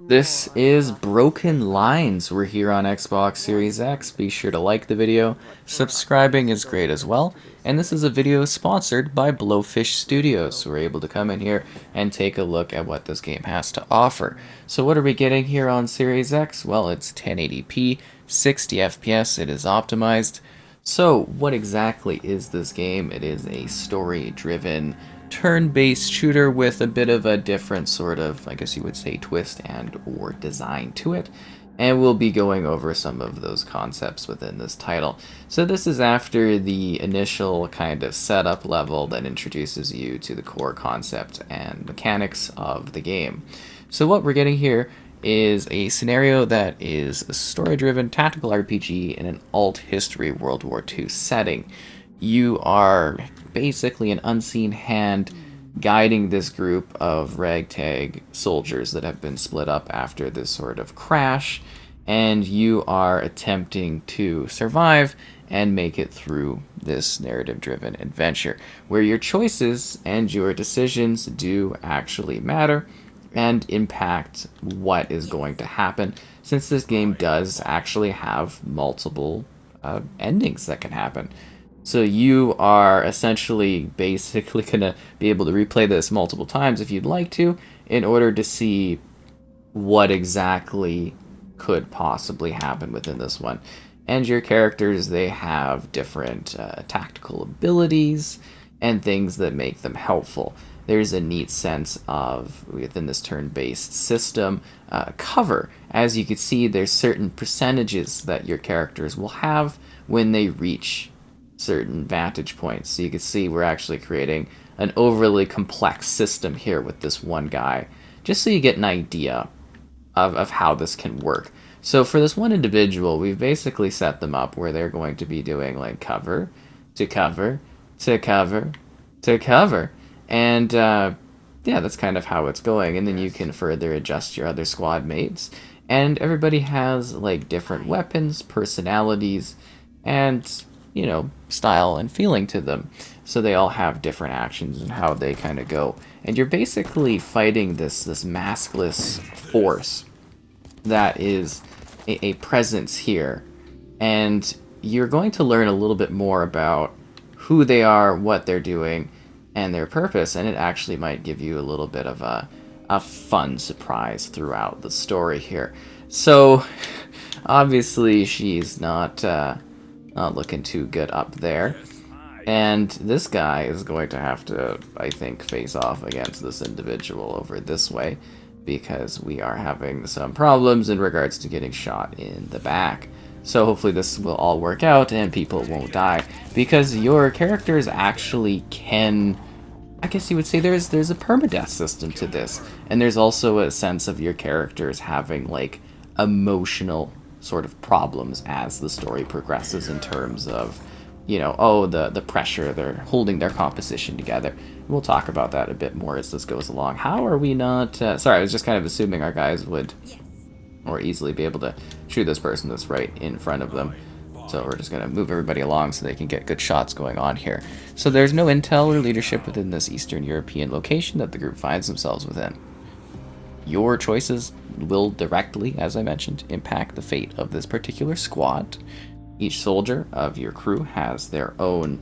This is Broken Lines. We're here on Xbox Series X. Be sure to like the video. Subscribing is great as well. And this is a video sponsored by Blowfish Studios. So we're able to come in here and take a look at what this game has to offer. So what are we getting here on Series X? Well, it's 1080p, 60 FPS. It is optimized. So what exactly is this game? It is a story-driven turn-based shooter with a bit of a different sort of, I guess you would say, twist and or design to it. And we'll be going over some of those concepts within this title. So this is after the initial kind of setup level that introduces you to the core concept and mechanics of the game. So what we're getting here is a scenario that is a story-driven tactical RPG in an alt history World War II setting. You are basically an unseen hand guiding this group of ragtag soldiers that have been split up after this sort of crash, and you are attempting to survive and make it through this narrative-driven adventure, where your choices and your decisions do actually matter and impact what is going to happen, since this game does actually have multiple endings that can happen. So you are essentially basically going to be able to replay this multiple times if you'd like to, in order to see what exactly could possibly happen within this one. And your characters, they have different tactical abilities and things that make them helpful. There's a neat sense of, within this turn-based system, cover. As you can see, there's certain percentages that your characters will have when they reach certain vantage points. So you can see we're actually creating an overly complex system here with this one guy, just so you get an idea of how this can work. So for this one individual, we've basically set them up where they're going to be doing like cover to cover to cover to cover. And yeah, that's kind of how it's going. And then you can further adjust your other squad mates. And everybody has like different weapons, personalities, and style and feeling to them. So they all have different actions and how they kind of go. And you're basically fighting this maskless force that is a presence here. And you're going to learn a little bit more about who they are, what they're doing, and their purpose. And it actually might give you a little bit of a fun surprise throughout the story here. So obviously she's not looking too good up there. And this guy is going to have to, I think, face off against this individual over this way, because we are having some problems in regards to getting shot in the back. So hopefully this will all work out and people won't die, because your characters actually can, I guess you would say there's a permadeath system to this. And there's also a sense of your characters having like emotional sort of problems as the story progresses, in terms of, the pressure, they're holding their composition together. We'll talk about that a bit more as this goes along. How are we not... sorry, I was just kind of assuming our guys would more easily be able to shoot this person that's right in front of them. So we're just going to move everybody along so they can get good shots going on here. So there's no intel or leadership within this Eastern European location that the group finds themselves within. Your choices will directly, as I mentioned, impact the fate of this particular squad. Each soldier of your crew has their own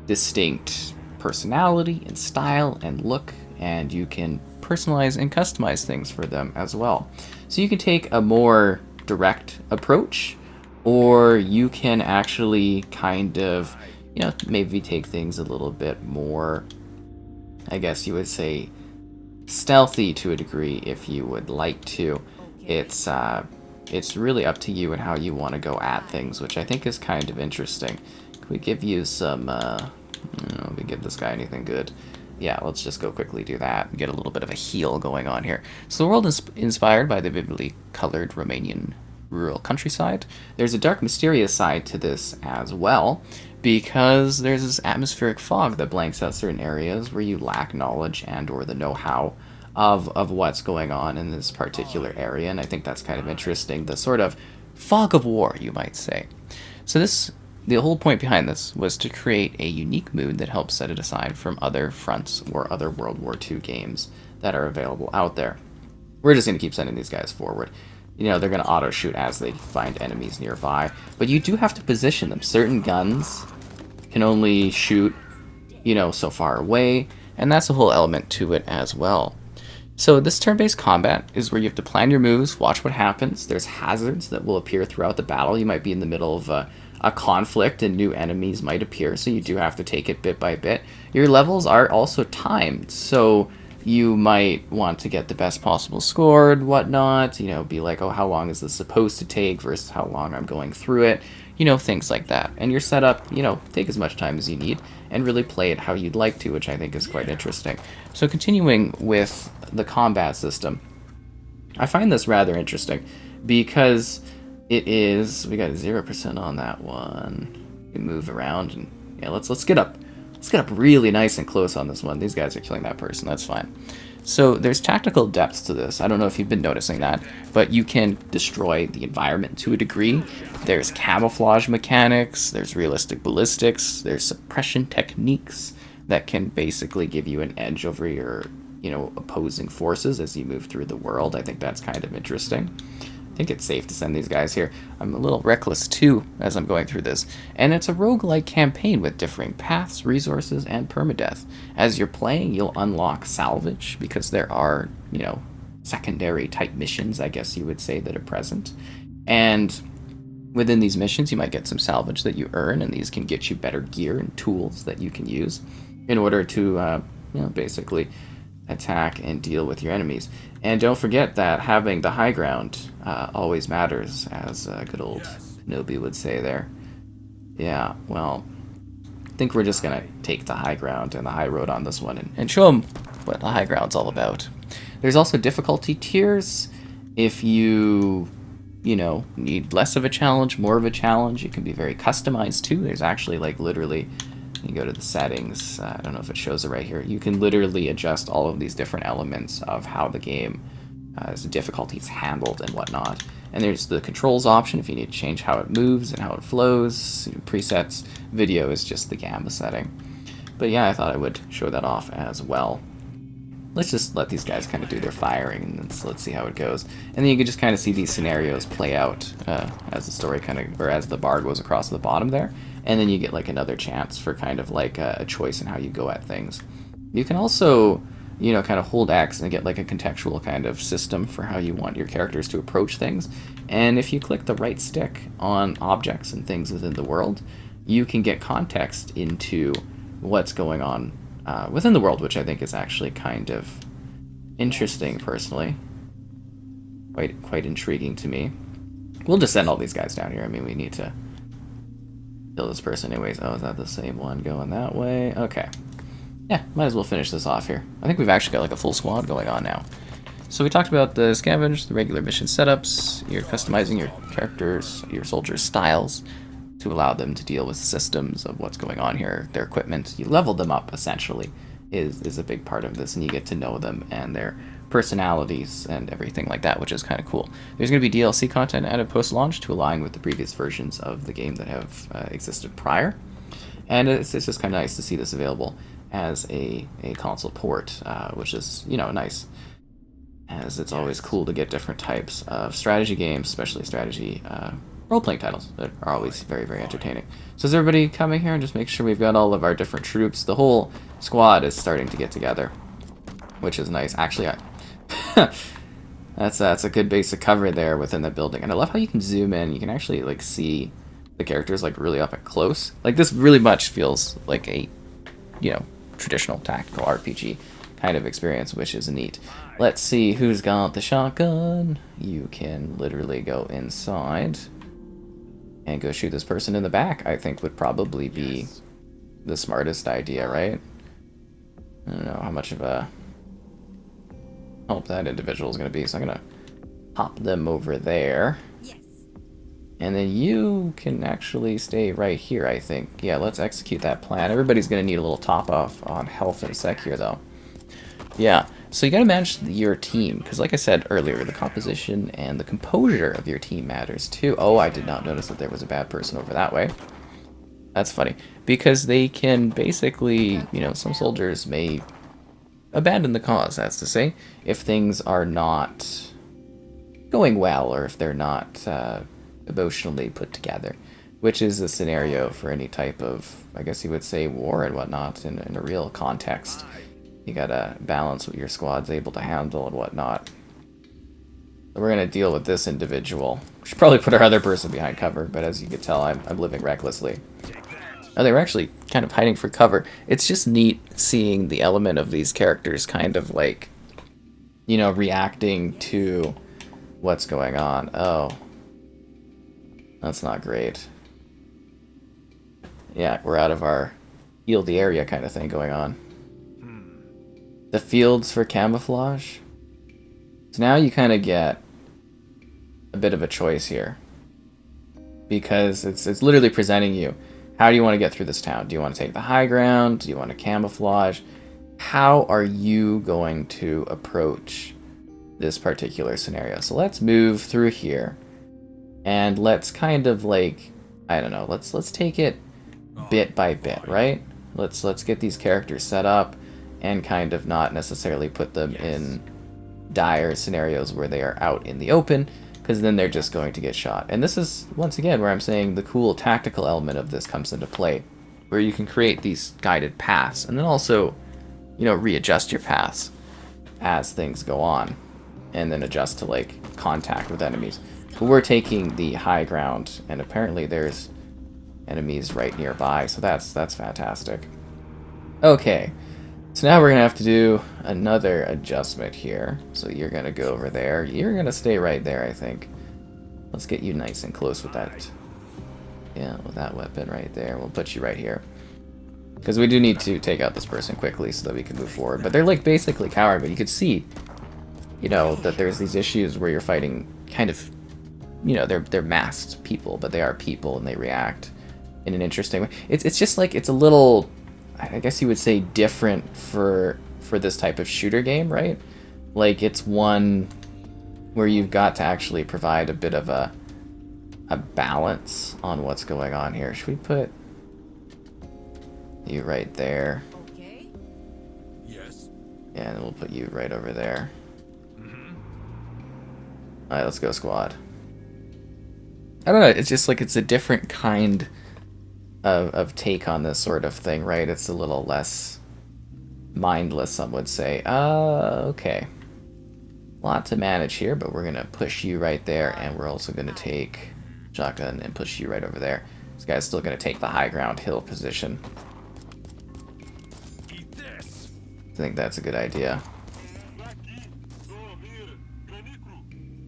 distinct personality and style and look, and you can personalize and customize things for them as well. So you can take a more direct approach, or you can actually kind of, maybe take things a little bit more, I guess you would say, stealthy to a degree if you would like to. It's really up to you and how you want to go at things, which I think is kind of interesting. Can we give you some, we give this guy anything good? Yeah, let's just go quickly do that and get a little bit of a heal going on here. So the world is inspired by the vividly colored Romanian rural countryside. There's a dark, mysterious side to this as well, because there's this atmospheric fog that blanks out certain areas where you lack knowledge and or the know-how of what's going on in this particular area. And I think that's kind of interesting, the sort of fog of war, you might say. So the whole point behind this was to create a unique mood that helps set it aside from other fronts or other World War II games that are available out there. We're just going to keep sending these guys forward. You know, they're going to auto-shoot as they find enemies nearby. But you do have to position them. Certain guns can only shoot, you know, so far away. And that's a whole element to it as well. So this turn-based combat is where you have to plan your moves, watch what happens. There's hazards that will appear throughout the battle. You might be in the middle of a conflict and new enemies might appear, so you do have to take it bit by bit. Your levels are also timed, so you might want to get the best possible score and whatnot, you know, be like, oh, how long is this supposed to take versus how long I'm going through it, you know, things like that. And your setup, you know, take as much time as you need and really play it how you'd like to, which I think is quite interesting. So continuing with the combat system, I find this rather interesting because it is, we got 0% on that one. We can move around and yeah, let's get up. Let's get up really nice and close on this one. These guys are killing that person, that's fine. So there's tactical depth to this. I don't know if you've been noticing that, but you can destroy the environment to a degree. There's camouflage mechanics, there's realistic ballistics, there's suppression techniques that can basically give you an edge over your, you know, opposing forces as you move through the world. I think that's kind of interesting. I think it's safe to send these guys here. I'm a little reckless too as I'm going through this. And it's a roguelike campaign with differing paths, resources, and permadeath. As you're playing, you'll unlock salvage because there are, you know, secondary type missions, I guess you would say, that are present. And within these missions, you might get some salvage that you earn, and these can get you better gear and tools that you can use in order to, you know, basically attack and deal with your enemies. And don't forget that having the high ground always matters, as good old Nobi would say there. Yeah, well, I think we're just going to take the high ground and the high road on this one and show them what the high ground's all about. There's also difficulty tiers. If you know, need less of a challenge, more of a challenge, it can be very customized too. There's actually, like, literally, you go to the settings, I don't know if it shows it right here, you can literally adjust all of these different elements of how the game, the difficulty is handled and whatnot. And there's the controls option if you need to change how it moves and how it flows, presets. Video is just the gamma setting. But yeah, I thought I would show that off as well. Let's just let these guys kind of do their firing, and let's see how it goes. And then you can just kind of see these scenarios play out as the story kind of, or as the bar goes across the bottom there. And then you get like another chance for kind of like a choice in how you go at things. You can also, you know, kind of hold X and get like a contextual kind of system for how you want your characters to approach things. And if you click the right stick on objects and things within the world, you can get context into what's going on within the world, which I think is actually kind of interesting personally. Quite intriguing to me. We'll just send all these guys down here. I mean, we need to kill this person anyways. Oh, is that the same one going that way? Okay. Yeah, might as well finish this off here. I think we've actually got like a full squad going on now. So we talked about the scavenge, the regular mission setups, you're customizing your characters, your soldiers' styles to allow them to deal with systems of what's going on here, their equipment. You level them up, essentially, is a big part of this, and you get to know them and their personalities and everything like that, which is kind of cool. There's going to be DLC content added post-launch to align with the previous versions of the game that have existed prior. And it's just kind of nice to see this available as a console port, which is, you know, nice, as it's always cool to get different types of strategy games, especially strategy role-playing titles that are always very, very entertaining. So is everybody coming here and just make sure we've got all of our different troops? The whole squad is starting to get together, which is nice. Actually, that's a good basic cover there within the building. And I love how you can zoom in. You can actually like see the characters like really up and close. Like this really much feels like a, you know, traditional tactical RPG kind of experience, which is neat. Let's see who's got the shotgun. You can literally go inside and go shoot this person in the back. I think would probably be the smartest idea, right? I don't know how much of a help that individual is going to be, so I'm going to pop them over there. And then you can actually stay right here, I think. Yeah, let's execute that plan. Everybody's going to need a little top off on health in a sec here, though. Yeah, so you got to manage your team, because like I said earlier, the composition and the composure of your team matters too. Oh, I did not notice that there was a bad person over that way. That's funny, because they can basically, you know, some soldiers may abandon the cause, that's to say, if things are not going well or if they're not emotionally put together, which is a scenario for any type of, I guess you would say, war and whatnot in a real context. You gotta balance what your squad's able to handle and whatnot. So we're gonna deal with this individual. We should probably put our other person behind cover, but as you can tell, I'm living recklessly. Oh, they were actually kind of hiding for cover. It's just neat seeing the element of these characters kind of like, you know, reacting to what's going on. Oh. That's not great. Yeah, we're out of our heal the area kind of thing going on. The fields for camouflage. So now you kind of get a bit of a choice here. Because it's literally presenting you. How do you want to get through this town? Do you want to take the high ground? Do you want to camouflage? How are you going to approach this particular scenario? So let's move through here. And let's kind of like, I don't know, let's take it bit by bit, right? Let's get these characters set up and kind of not necessarily put them in dire scenarios where they are out in the open, because then they're just going to get shot. And this is, once again, where I'm saying the cool tactical element of this comes into play, where you can create these guided paths, and then also, you know, readjust your paths as things go on, and then adjust to, like, contact with enemies. But we're taking the high ground, and apparently there's enemies right nearby, so that's fantastic. Okay, so now we're gonna have to do another adjustment here. So you're gonna go over there. You're gonna stay right there, I think. Let's get you nice and close with that. Yeah, with that weapon right there. We'll put you right here. Because we do need to take out this person quickly so that we can move forward. But they're like basically cowering, but you could see, you know, that there's these issues where you're fighting kind of, you know, they're masked people, but they are people and they react in an interesting way. It's just like, it's a little, I guess you would say, different for this type of shooter game, right? Like, it's one where you've got to actually provide a bit of a balance on what's going on here. Should we put you right there? Okay. Yes. Yeah, and then we'll put you right over there. Alright, let's go, squad. I don't know, it's just like, it's a different kind of take on this sort of thing, right? It's a little less mindless, some would say. Okay. Lot to manage here, but we're gonna push you right there, and we're also gonna take shotgun and push you right over there. This guy's still gonna take the high ground hill position. Eat this. I think that's a good idea.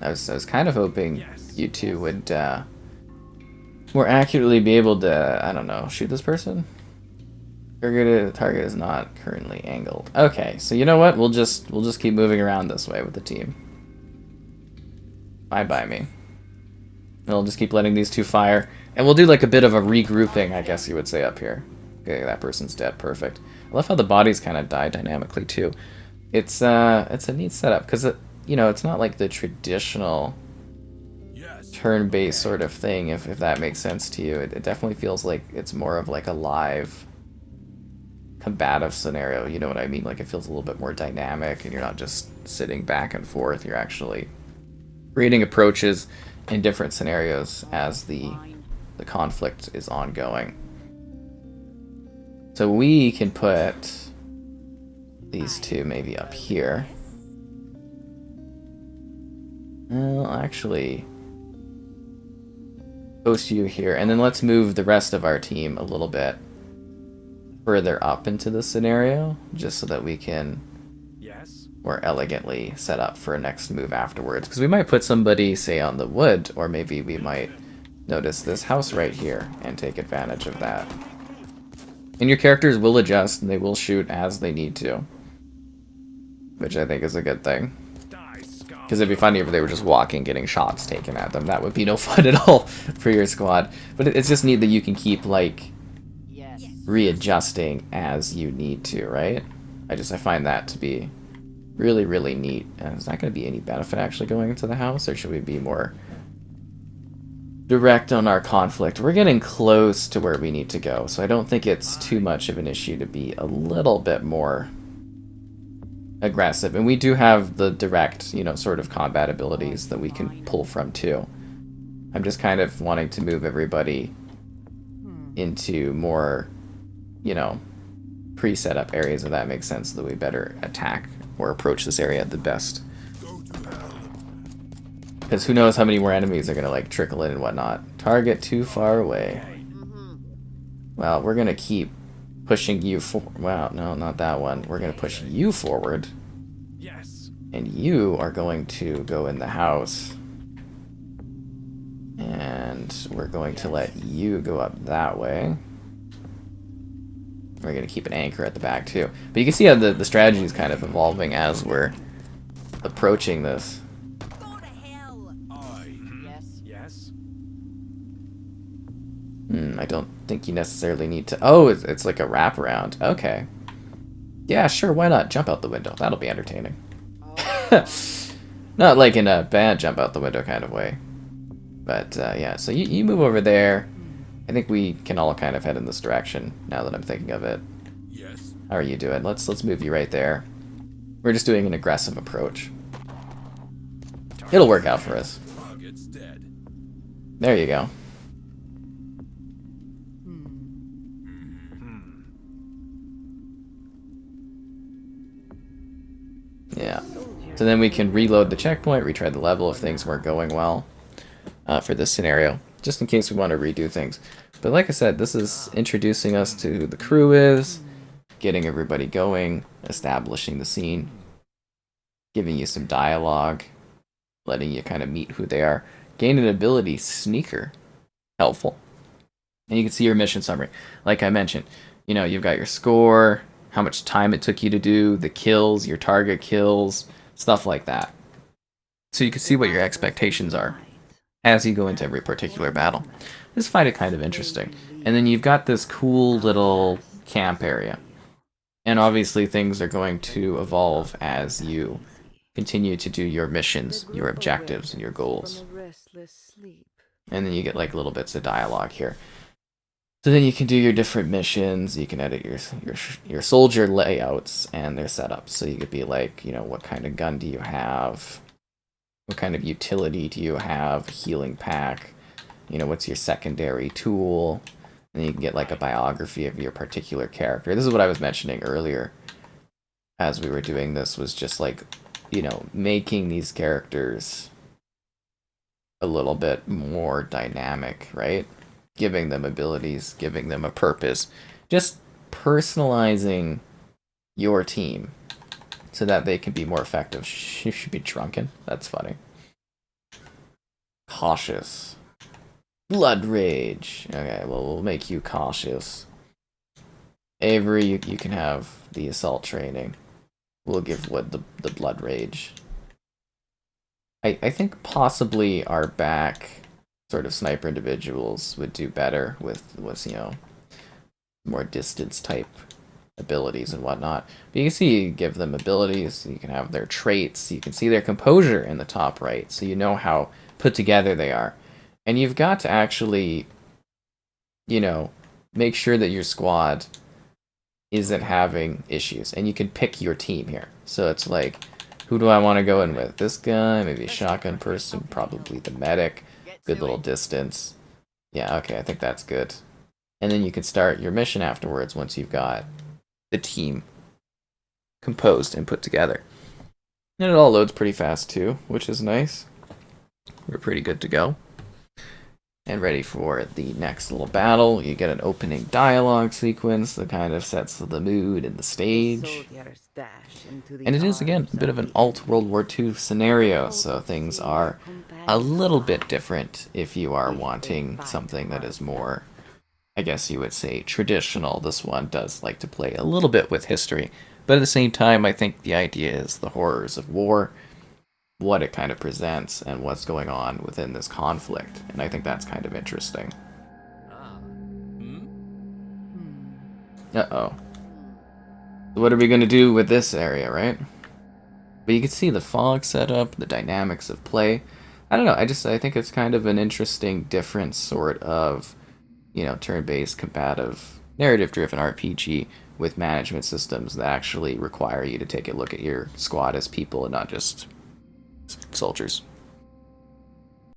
I was kind of hoping you two would more accurately be able to, I don't know, shoot this person? Target is not currently angled. Okay, so you know what? We'll just keep moving around this way with the team. Bye me. And we'll just keep letting these two fire, and we'll do like a bit of a regrouping, I guess you would say, up here. Okay, that person's dead. Perfect. I love how the bodies kind of die dynamically too. It's a neat setup because you know, it's not like the traditional turn-based sort of thing, if that makes sense to you. It definitely feels like it's more of like a live combative scenario, you know what I mean? Like, it feels a little bit more dynamic, and you're not just sitting back and forth, you're actually creating approaches in different scenarios as the conflict is ongoing. So we can put these two maybe up here. Well, actually, post you here, and then let's move the rest of our team a little bit further up into the scenario, just so that we can more elegantly set up for a next move afterwards. Because we might put somebody, say, on the wood, or maybe we might notice this house right here and take advantage of that. And your characters will adjust, and they will shoot as they need to, which I think is a good thing. Because it'd be funny if they were just walking, getting shots taken at them. That would be no fun at all for your squad. But it's just neat that you can keep, like, readjusting as you need to, right? I find that to be really, really neat. Is that going to be any benefit actually going into the house, or should we be more direct on our conflict? We're getting close to where we need to go, so I don't think it's too much of an issue to be a little bit more aggressive. And we do have the direct, you know, sort of combat abilities that we can pull from too. I'm just kind of wanting to move everybody into more, you know, pre-set up areas, if that makes sense, so that we better attack or approach this area the best. Go to hell. Because who knows how many more enemies are going to, like, trickle in and whatnot. Target too far away. Well, we're going to keep pushing you forward. Wow, no, not that one. We're going to push you forward. Yes. And you are going to go in the house. And we're going to let you go up that way. We're going to keep an anchor at the back, too. But you can see how the strategy is kind of evolving as we're approaching this. Yes. I don't think you necessarily need to... Oh, it's like a wraparound. Okay. Yeah, sure, why not? Jump out the window. That'll be entertaining. Not like in a bad jump out the window kind of way. But, yeah, so you move over there. I think we can all kind of head in this direction, now that I'm thinking of it. Yes. How are you doing? Let's move you right there. We're just doing an aggressive approach. It'll work out for us. Target's dead. There you go. Yeah. So then we can reload the checkpoint, retry the level if things weren't going well for this scenario, just in case we want to redo things. But like I said, this is introducing us to who the crew is, getting everybody going, establishing the scene, giving you some dialogue, letting you kind of meet who they are. Gain an ability, Sneaker. Helpful. And you can see your mission summary. Like I mentioned, you know, you've got your score, how much time it took you to do, the kills, your target kills, stuff like that. So you can see what your expectations are as you go into every particular battle. I just find it kind of interesting. And then you've got this cool little camp area. And obviously things are going to evolve as you continue to do your missions, your objectives, and your goals. And then you get like little bits of dialogue here. So then you can do your different missions, you can edit your soldier layouts and their setups. So you could be like, you know, what kind of gun do you have? What kind of utility do you have? Healing pack. You know, what's your secondary tool? And you can get like a biography of your particular character. This is what I was mentioning earlier as we were doing this, was just like, you know, making these characters a little bit more dynamic, right? Giving them abilities, giving them a purpose, just personalizing your team so that they can be more effective. You should be drunken. That's funny. Cautious. Blood rage. Okay, well, we'll make you cautious. Avery, you can have the assault training. We'll give Wood the blood rage. I think possibly our back sort of sniper individuals would do better with, you know, more distance type abilities and whatnot. But you can see, you give them abilities, you can have their traits, you can see their composure in the top right, so you know how put together they are. And you've got to actually, you know, make sure that your squad isn't having issues. And you can pick your team here. So it's like, who do I want to go in with? This guy, maybe a shotgun person, probably the medic. Good little distance. Yeah, okay, I think that's good. And then you can start your mission afterwards once you've got the team composed and put together. And it all loads pretty fast too, which is nice. We're pretty good to go. And ready for the next little battle. You get an opening dialogue sequence that kind of sets the mood and the stage. And it is, again, a bit of an alt World War II scenario, so things are a little bit different if you are wanting something that is more, I guess you would say, traditional. This one does like to play a little bit with history, but at the same time, I think the idea is the horrors of war, what it kind of presents, and what's going on within this conflict, and I think that's kind of interesting. Uh-oh. What are we going to do with this area, right? But you can see the fog setup, the dynamics of play. I don't know, I think it's kind of an interesting, different sort of, you know, turn-based, combative, narrative-driven RPG with management systems that actually require you to take a look at your squad as people and not just soldiers.